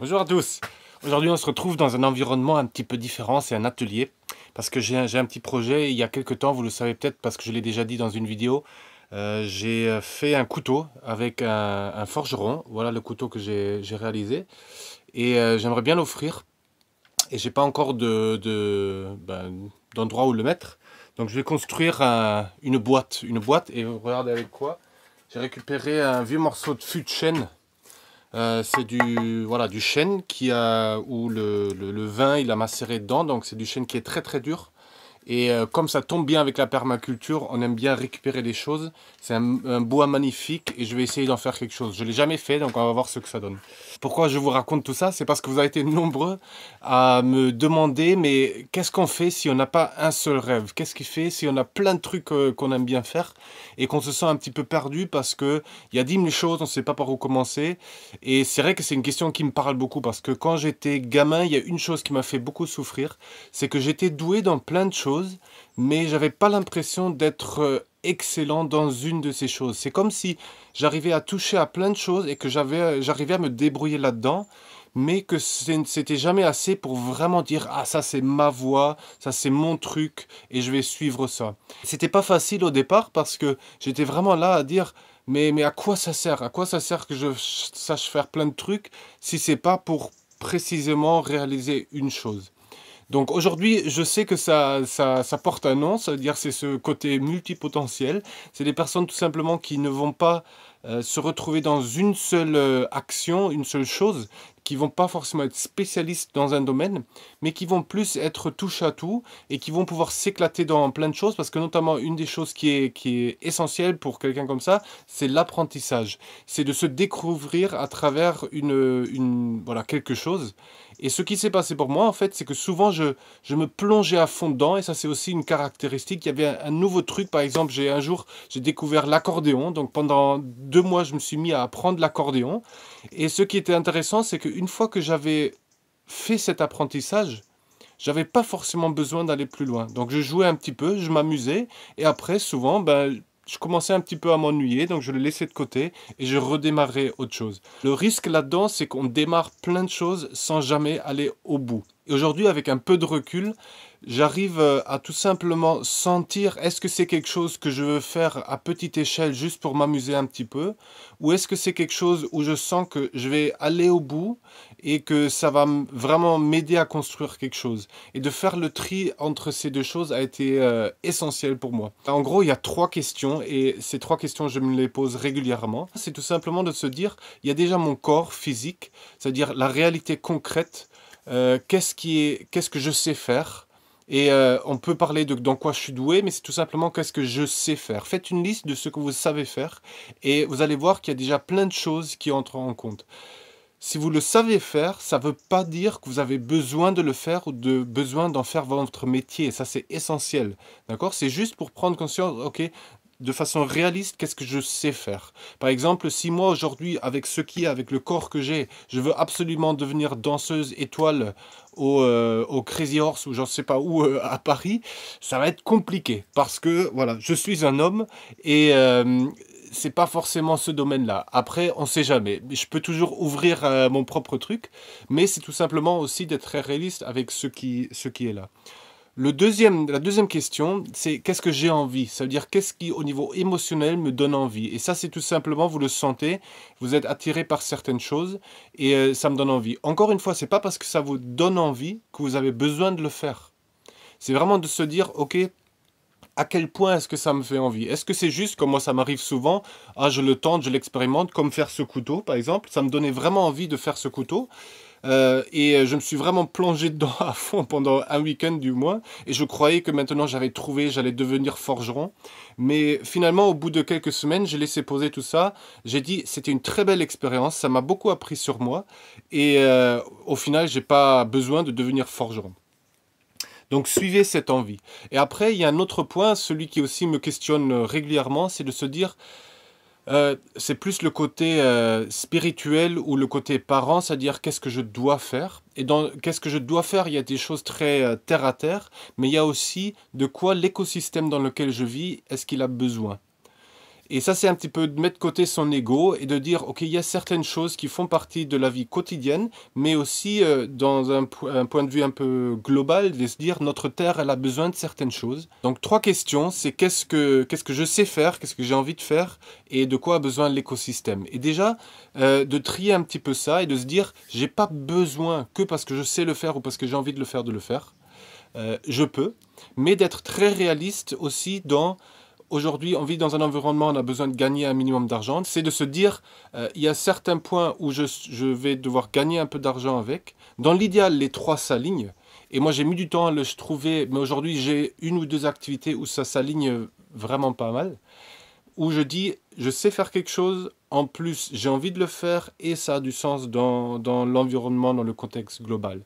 Bonjour à tous. Aujourd'hui, on se retrouve dans un environnement un petit peu différent, c'est un atelier. Parce que j'ai un petit projet, il y a quelques temps, vous le savez peut-être parce que je l'ai déjà dit dans une vidéo, j'ai fait un couteau avec un forgeron. Voilà le couteau que j'ai réalisé. Et j'aimerais bien l'offrir. Et j'ai pas encore d'endroit où le mettre. Donc je vais construire une boîte. Une boîte, et regardez avec quoi. J'ai récupéré un vieux morceau de fût de chêne. C'est du chêne où le vin il a macéré dedans, donc c'est du chêne qui est très très dur. Et comme ça tombe bien avec la permaculture, on aime bien récupérer des choses. C'est un bois magnifique et je vais essayer d'en faire quelque chose. Je ne l'ai jamais fait, donc on va voir ce que ça donne. Pourquoi je vous raconte tout ça? C'est parce que vous avez été nombreux à me demander, mais qu'est-ce qu'on fait si on n'a pas un seul rêve? Qu'est-ce qui fait si on a plein de trucs qu'on aime bien faire et qu'on se sent un petit peu perdu parce qu'il y a 10 000 choses, on ne sait pas par où commencer. Et c'est vrai que c'est une question qui me parle beaucoup parce que quand j'étais gamin, il y a une chose qui m'a fait beaucoup souffrir, c'est que j'étais doué dans plein de choses, mais j'avais pas l'impression d'être excellent dans une de ces choses. C'est comme si j'arrivais à toucher à plein de choses et que j'arrivais à me débrouiller là-dedans, mais que c'était jamais assez pour vraiment dire ah ça c'est ma voie, ça c'est mon truc et je vais suivre ça. C'était pas facile au départ parce que j'étais vraiment là à dire mais à quoi ça sert? À quoi ça sert que je sache faire plein de trucs si c'est pas pour précisément réaliser une chose? Donc aujourd'hui, je sais que ça porte un nom, ça veut dire c'est ce côté multipotentiel. C'est des personnes tout simplement qui ne vont pas se retrouver dans une seule action, une seule chose, qui vont pas forcément être spécialistes dans un domaine, mais qui vont plus être touche à tout et qui vont pouvoir s'éclater dans plein de choses parce que notamment une des choses qui est essentielle pour quelqu'un comme ça, c'est l'apprentissage. C'est de se découvrir à travers voilà, quelque chose. Et ce qui s'est passé pour moi, en fait, c'est que souvent, je me plongeais à fond dedans, et ça, c'est aussi une caractéristique. Il y avait un nouveau truc, par exemple, un jour, j'ai découvert l'accordéon, donc pendant 2 mois, je me suis mis à apprendre l'accordéon, et ce qui était intéressant, c'est qu'une fois que j'avais fait cet apprentissage, j'avais pas forcément besoin d'aller plus loin. Donc je jouais un petit peu, je m'amusais, et après, souvent, je commençais un petit peu à m'ennuyer, donc je le laissais de côté et je redémarrais autre chose. Le risque là-dedans, c'est qu'on démarre plein de choses sans jamais aller au bout. Et aujourd'hui, avec un peu de recul, j'arrive à tout simplement sentir est-ce que c'est quelque chose que je veux faire à petite échelle juste pour m'amuser un petit peu, ou est-ce que c'est quelque chose où je sens que je vais aller au bout et que ça va vraiment m'aider à construire quelque chose. Et de faire le tri entre ces deux choses a été essentiel pour moi. En gros, il y a 3 questions et ces 3 questions, je me les pose régulièrement. C'est tout simplement de se dire, il y a déjà mon corps physique, c'est-à-dire la réalité concrète. Qu'est-ce que je sais faire? Et on peut parler de dans quoi je suis doué, mais c'est tout simplement qu'est-ce que je sais faire. Faites une liste de ce que vous savez faire et vous allez voir qu'il y a déjà plein de choses qui entrent en compte. Si vous le savez faire, ça ne veut pas dire que vous avez besoin de le faire ou de besoin d'en faire votre métier. Ça, c'est essentiel. D'accord? C'est juste pour prendre conscience, ok, de façon réaliste, qu'est-ce que je sais faire. Par exemple, si moi aujourd'hui, avec ce qui est, avec le corps que j'ai, je veux absolument devenir danseuse étoile au Crazy Horse ou j'en sais pas où à Paris, ça va être compliqué parce que voilà, je suis un homme et c'est pas forcément ce domaine-là. Après, on sait jamais. Je peux toujours ouvrir mon propre truc, mais c'est tout simplement aussi d'être très réaliste avec ce qui est là. La deuxième question, c'est qu'est-ce que j'ai envie? Ça veut dire qu'est-ce qui, au niveau émotionnel, me donne envie? Et ça, c'est tout simplement, vous le sentez, vous êtes attiré par certaines choses et ça me donne envie. Encore une fois, c'est pas parce que ça vous donne envie que vous avez besoin de le faire. C'est vraiment de se dire, ok, à quel point est-ce que ça me fait envie? Est-ce que c'est juste, comme moi ça m'arrive souvent, ah je le tente, je l'expérimente, comme faire ce couteau par exemple, ça me donnait vraiment envie de faire ce couteau. Et je me suis vraiment plongé dedans à fond pendant un week-end du moins. Et je croyais que maintenant j'avais trouvé, j'allais devenir forgeron. Mais finalement, au bout de quelques semaines, j'ai laissé poser tout ça. J'ai dit, c'était une très belle expérience, ça m'a beaucoup appris sur moi. Et au final, j'ai pas besoin de devenir forgeron. Donc suivez cette envie. Et après, il y a un autre point, celui qui aussi me questionne régulièrement, c'est de se dire, c'est plus le côté spirituel ou le côté parent, c'est-à-dire qu'est-ce que je dois faire. Et dans qu'est-ce que je dois faire, il y a des choses très terre à terre, mais il y a aussi de quoi l'écosystème dans lequel je vis, est-ce qu'il a besoin. Et ça, c'est un petit peu de mettre de côté son ego et de dire, ok, il y a certaines choses qui font partie de la vie quotidienne, mais aussi dans un point de vue un peu global, de se dire, notre Terre, elle a besoin de certaines choses. Donc, 3 questions, c'est qu'est-ce que je sais faire, qu'est-ce que j'ai envie de faire, et de quoi a besoin l'écosystème. Et déjà, de trier un petit peu ça et de se dire, j'ai pas besoin que parce que je sais le faire ou parce que j'ai envie de le faire, je peux, mais d'être très réaliste aussi dans... Aujourd'hui, on vit dans un environnement, on a besoin de gagner un minimum d'argent. C'est de se dire, il y a certains points où je vais devoir gagner un peu d'argent avec. Dans l'idéal, les 3 s'alignent. Et moi, j'ai mis du temps à le trouver, mais aujourd'hui, j'ai 1 ou 2 activités où ça s'aligne vraiment pas mal. Où je dis, je sais faire quelque chose, en plus, j'ai envie de le faire et ça a du sens dans l'environnement, dans le contexte global.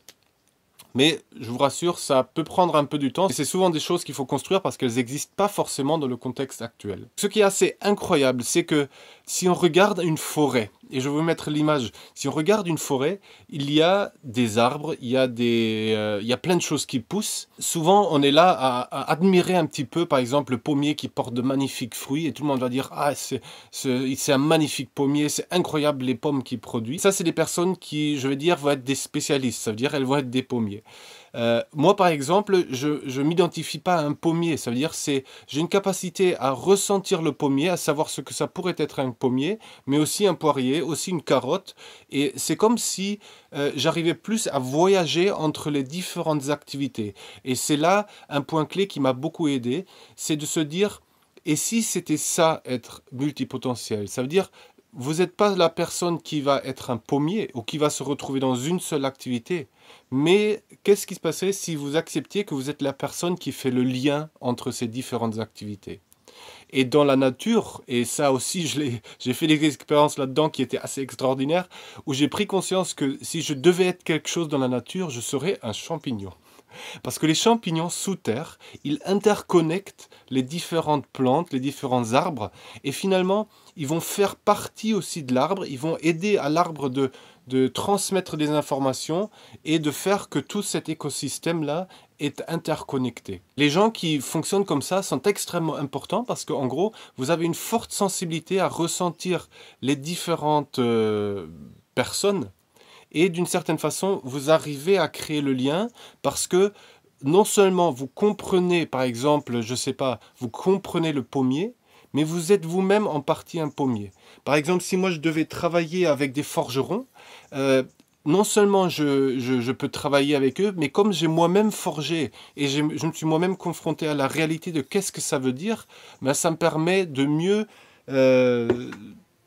Mais je vous rassure, ça peut prendre un peu du temps. Et c'est souvent des choses qu'il faut construire parce qu'elles n'existent pas forcément dans le contexte actuel. Ce qui est assez incroyable, c'est que si on regarde une forêt, et je vais vous mettre l'image, si on regarde une forêt, il y a des arbres, il y a plein de choses qui poussent. Souvent, on est là à admirer un petit peu, par exemple, le pommier qui porte de magnifiques fruits, et tout le monde va dire « Ah, c'est un magnifique pommier, c'est incroyable les pommes qu'il produit. » Ça, c'est des personnes qui, je vais dire, vont être des spécialistes, ça veut dire elles vont être des pommiers. Moi, par exemple, je ne m'identifie pas à un pommier. Ça veut dire que j'ai une capacité à ressentir le pommier, à savoir ce que ça pourrait être un pommier, mais aussi un poirier, aussi une carotte. Et c'est comme si j'arrivais plus à voyager entre les différentes activités. Et c'est là un point clé qui m'a beaucoup aidé, c'est de se dire, et si c'était ça, être multipotentiel? Ça veut dire, vous n'êtes pas la personne qui va être un pommier ou qui va se retrouver dans une seule activité. Mais qu'est-ce qui se passerait si vous acceptiez que vous êtes la personne qui fait le lien entre ces différentes activités? Et dans la nature, et ça aussi j'ai fait des expériences là-dedans qui étaient assez extraordinaires, où j'ai pris conscience que si je devais être quelque chose dans la nature, je serais un champignon. Parce que les champignons sous terre, ils interconnectent les différentes plantes, les différents arbres, et finalement, ils vont faire partie aussi de l'arbre, ils vont aider à l'arbre de transmettre des informations et de faire que tout cet écosystème-là est interconnecté. Les gens qui fonctionnent comme ça sont extrêmement importants parce qu'en gros, vous avez une forte sensibilité à ressentir les différentes personnes. Et d'une certaine façon, vous arrivez à créer le lien parce que non seulement vous comprenez, par exemple, je ne sais pas, vous comprenez le pommier, mais vous êtes vous-même en partie un pommier. Par exemple, si moi je devais travailler avec des forgerons, non seulement je peux travailler avec eux, mais comme j'ai moi-même forgé et je me suis moi-même confronté à la réalité de qu'est-ce que ça veut dire, ben ça me permet de mieux...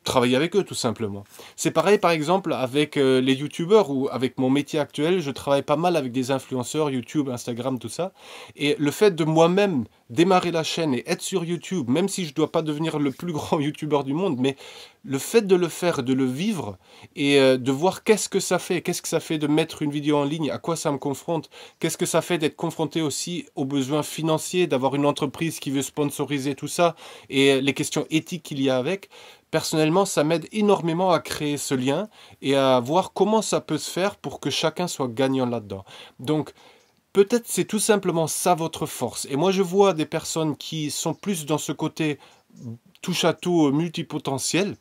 travailler avec eux tout simplement. C'est pareil par exemple avec les youtubeurs ou avec mon métier actuel, je travaille pas mal avec des influenceurs, YouTube, Instagram, tout ça. Et le fait de moi-même démarrer la chaîne et être sur YouTube, même si je dois pas devenir le plus grand youtubeur du monde, mais le fait de le faire, de le vivre et de voir qu'est-ce que ça fait de mettre une vidéo en ligne, à quoi ça me confronte, qu'est-ce que ça fait d'être confronté aussi aux besoins financiers, d'avoir une entreprise qui veut sponsoriser tout ça et les questions éthiques qu'il y a avec. Personnellement, ça m'aide énormément à créer ce lien et à voir comment ça peut se faire pour que chacun soit gagnant là-dedans. Donc, peut-être c'est tout simplement ça votre force. Et moi, je vois des personnes qui sont plus dans ce côté touche-à-tout multipotentiel.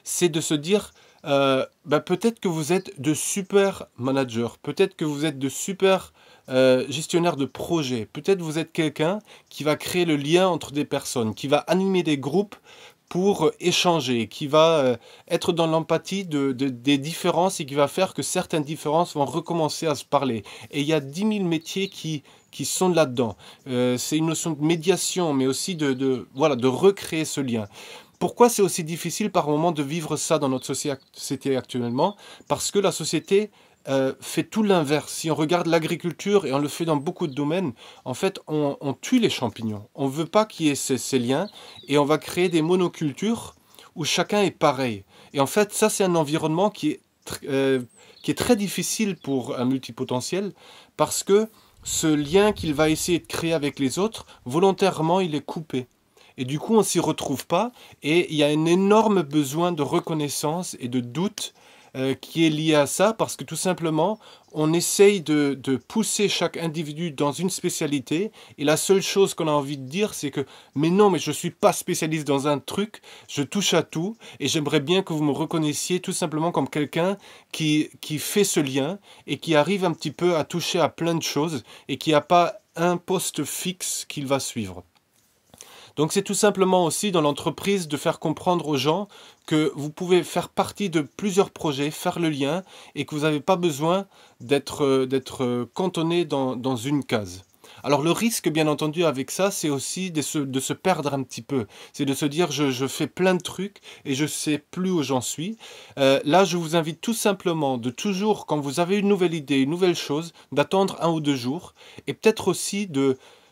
C'est de se dire, peut-être que vous êtes de super managers, peut-être que vous êtes de super gestionnaires de projets, peut-être vous êtes quelqu'un qui va créer le lien entre des personnes, qui va animer des groupes pour échanger, qui va être dans l'empathie des différences et qui va faire que certaines différences vont recommencer à se parler. Et il y a 10 000 métiers qui sont là-dedans. C'est une notion de médiation, mais aussi voilà, de recréer ce lien. Pourquoi c'est aussi difficile par moment de vivre ça dans notre société actuellement? Parce que la société fait tout l'inverse. Si on regarde l'agriculture, et on le fait dans beaucoup de domaines, en fait, on tue les champignons. On ne veut pas qu'il y ait ces liens, et on va créer des monocultures où chacun est pareil. Et en fait, ça, c'est un environnement qui est très difficile pour un multipotentiel, parce que ce lien qu'il va essayer de créer avec les autres, volontairement, il est coupé. Et du coup, on ne s'y retrouve pas, et il y a un énorme besoin de reconnaissance et de doute qui est lié à ça, parce que tout simplement, on essaye de pousser chaque individu dans une spécialité, et la seule chose qu'on a envie de dire, c'est que, mais non, mais je ne suis pas spécialiste dans un truc, je touche à tout, et j'aimerais bien que vous me reconnaissiez tout simplement comme quelqu'un qui fait ce lien, et qui arrive un petit peu à toucher à plein de choses, et qui n'a pas un poste fixe qu'il va suivre. Donc c'est tout simplement aussi dans l'entreprise de faire comprendre aux gens que vous pouvez faire partie de plusieurs projets, faire le lien, et que vous n'avez pas besoin d'être cantonné dans une case. Alors le risque, bien entendu, avec ça, c'est aussi de se perdre un petit peu. C'est de se dire, je fais plein de trucs et je ne sais plus où j'en suis. Là, je vous invite tout simplement de toujours, quand vous avez une nouvelle idée, une nouvelle chose, d'attendre 1 ou 2 jours, et peut-être aussi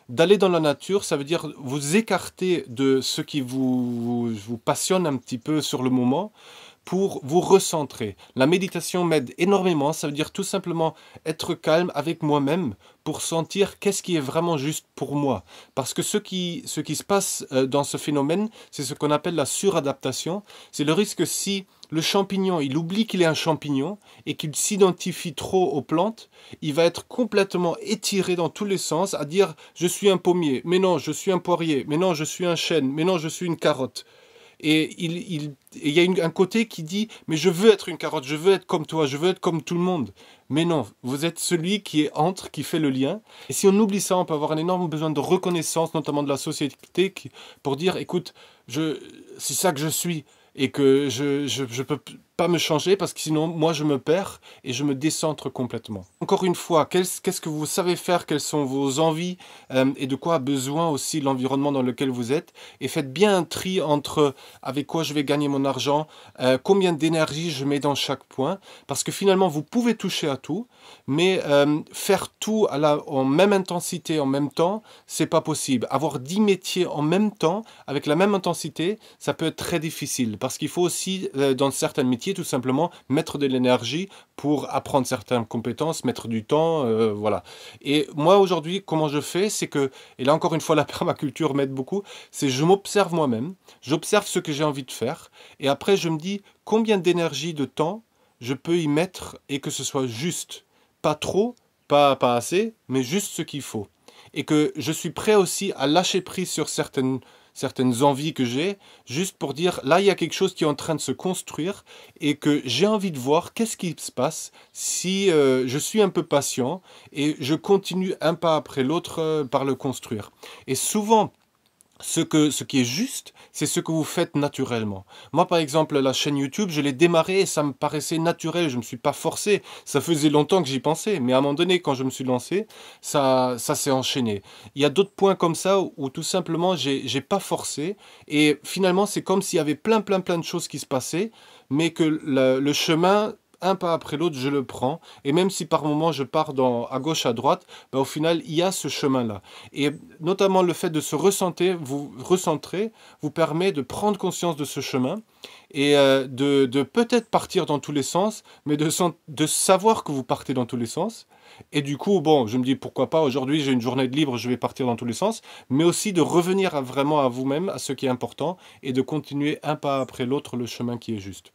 d'aller dans la nature. Ça veut dire vous écarter de ce qui vous passionne un petit peu sur le moment, pour vous recentrer. La méditation m'aide énormément, ça veut dire tout simplement être calme avec moi-même pour sentir qu'est-ce qui est vraiment juste pour moi. Parce que ce qui se passe dans ce phénomène, c'est ce qu'on appelle la suradaptation. C'est le risque si le champignon, il oublie qu'il est un champignon et qu'il s'identifie trop aux plantes, il va être complètement étiré dans tous les sens à dire « je suis un pommier »,« mais non, je suis un poirier »,« mais non, je suis un chêne »,« mais non, je suis une carotte ». Et il y a un côté qui dit « mais je veux être une carotte, je veux être comme toi, je veux être comme tout le monde ». Mais non, vous êtes celui qui est entre, qui fait le lien. Et si on oublie ça, on peut avoir un énorme besoin de reconnaissance, notamment de la société, pour dire « écoute, c'est ça que je suis ». Et que je peux pas me changer parce que sinon, moi, je me perds et je me décentre complètement. Encore une fois, qu'est-ce que vous savez faire, quelles sont vos envies et de quoi a besoin aussi l'environnement dans lequel vous êtes. Et faites bien un tri entre avec quoi je vais gagner mon argent, combien d'énergie je mets dans chaque point. Parce que finalement, vous pouvez toucher à tout, mais faire tout en même intensité, en même temps, c'est pas possible. Avoir 10 métiers en même temps, avec la même intensité, ça peut être très difficile. Parce qu'il faut aussi, dans certains métiers, tout simplement, mettre de l'énergie pour apprendre certaines compétences, mettre du temps, voilà. Et moi, aujourd'hui, comment je fais, c'est que, et là encore une fois, la permaculture m'aide beaucoup, c'est je m'observe moi-même, j'observe ce que j'ai envie de faire, et après, je me dis combien d'énergie, de temps, je peux y mettre et que ce soit juste. Pas trop, pas assez, mais juste ce qu'il faut. Et que je suis prêt aussi à lâcher prise sur certaines envies que j'ai, juste pour dire, là, il y a quelque chose qui est en train de se construire et que j'ai envie de voir qu'est-ce qui se passe si je suis un peu patient et je continue un pas après l'autre par le construire. Et souvent, ce qui est juste, c'est ce que vous faites naturellement. Moi, par exemple, la chaîne YouTube, je l'ai démarrée et ça me paraissait naturel. Je ne me suis pas forcé. Ça faisait longtemps que j'y pensais. Mais à un moment donné, quand je me suis lancé, ça s'est enchaîné. Il y a d'autres points comme ça où tout simplement, j'ai pas forcé. Et finalement, c'est comme s'il y avait plein de choses qui se passaient, mais que le chemin, un pas après l'autre, je le prends. Et même si par moment je pars à gauche, à droite, ben, au final, il y a ce chemin-là. Et notamment le fait de se recentrer vous permet de prendre conscience de ce chemin et de peut-être partir dans tous les sens, mais de savoir que vous partez dans tous les sens. Et du coup, bon, je me dis pourquoi pas, aujourd'hui j'ai une journée de libre, je vais partir dans tous les sens, mais aussi de revenir vraiment à vous-même, à ce qui est important, et de continuer un pas après l'autre le chemin qui est juste.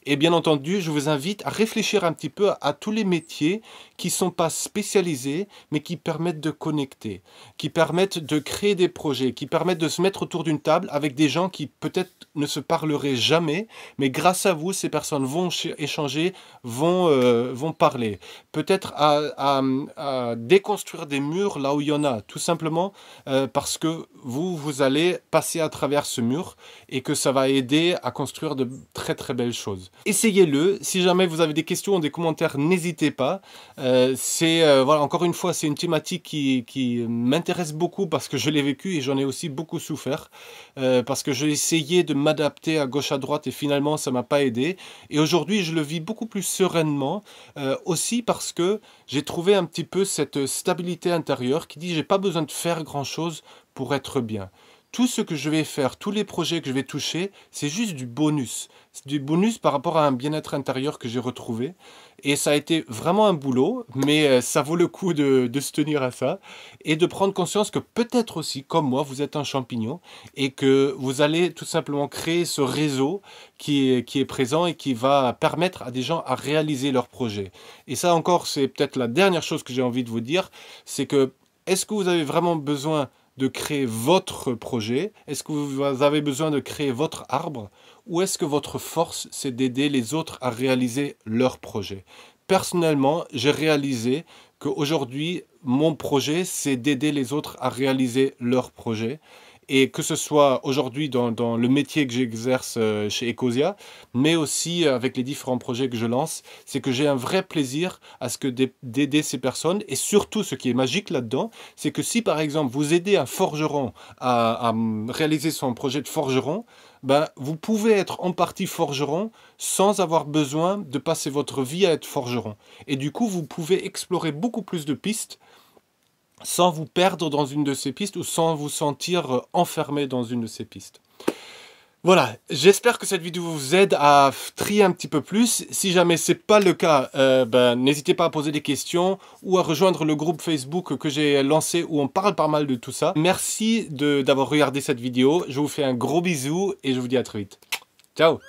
Et bien entendu, je vous invite à réfléchir un petit peu à tous les métiers qui ne sont pas spécialisés, mais qui permettent de connecter, qui permettent de créer des projets, qui permettent de se mettre autour d'une table avec des gens qui peut-être ne se parleraient jamais, mais grâce à vous, ces personnes vont échanger, vont parler. Peut-être à déconstruire des murs là où il y en a, tout simplement parce que vous allez passer à travers ce mur et que ça va aider à construire de très belles choses. Essayez-le. Si jamais vous avez des questions ou des commentaires, n'hésitez pas. Voilà, encore une fois, c'est une thématique qui m'intéresse beaucoup parce que je l'ai vécu et j'en ai aussi beaucoup souffert. Parce que j'ai essayé de m'adapter à gauche à droite et finalement ça m'a pas aidé. Et aujourd'hui, je le vis beaucoup plus sereinement. Aussi parce que j'ai trouvé un petit peu cette stabilité intérieure qui dit j'ai pas besoin de faire grand chose pour être bien. tout ce que je vais faire, tous les projets que je vais toucher, c'est juste du bonus. C'est du bonus par rapport à un bien-être intérieur que j'ai retrouvé. Et ça a été vraiment un boulot, mais ça vaut le coup de se tenir à ça et de prendre conscience que peut-être aussi, comme moi, vous êtes un champignon et que vous allez tout simplement créer ce réseau qui est présent et qui va permettre à des gens à réaliser leurs projets. Et ça encore, c'est peut-être la dernière chose que j'ai envie de vous dire, c'est que est-ce que vous avez vraiment besoin de créer votre projet? Est-ce que vous avez besoin de créer votre arbre? Ou est-ce que votre force, c'est d'aider les autres à réaliser leur projet? Personnellement, j'ai réalisé qu'aujourd'hui, mon projet, c'est d'aider les autres à réaliser leur projet. Et que ce soit aujourd'hui dans le métier que j'exerce chez Ecosia, mais aussi avec les différents projets que je lance, c'est que j'ai un vrai plaisir à ce que d'aider ces personnes. Et surtout, ce qui est magique là-dedans, c'est que si par exemple vous aidez un forgeron à réaliser son projet de forgeron, ben, vous pouvez être en partie forgeron sans avoir besoin de passer votre vie à être forgeron. Et du coup, vous pouvez explorer beaucoup plus de pistes sans vous perdre dans une de ces pistes ou sans vous sentir enfermé dans une de ces pistes. Voilà, j'espère que cette vidéo vous aide à trier un petit peu plus. Si jamais c'est pas le cas, n'hésitez pas à poser des questions ou à rejoindre le groupe Facebook que j'ai lancé où on parle pas mal de tout ça. Merci d'avoir regardé cette vidéo. Je vous fais un gros bisou et je vous dis à très vite. Ciao!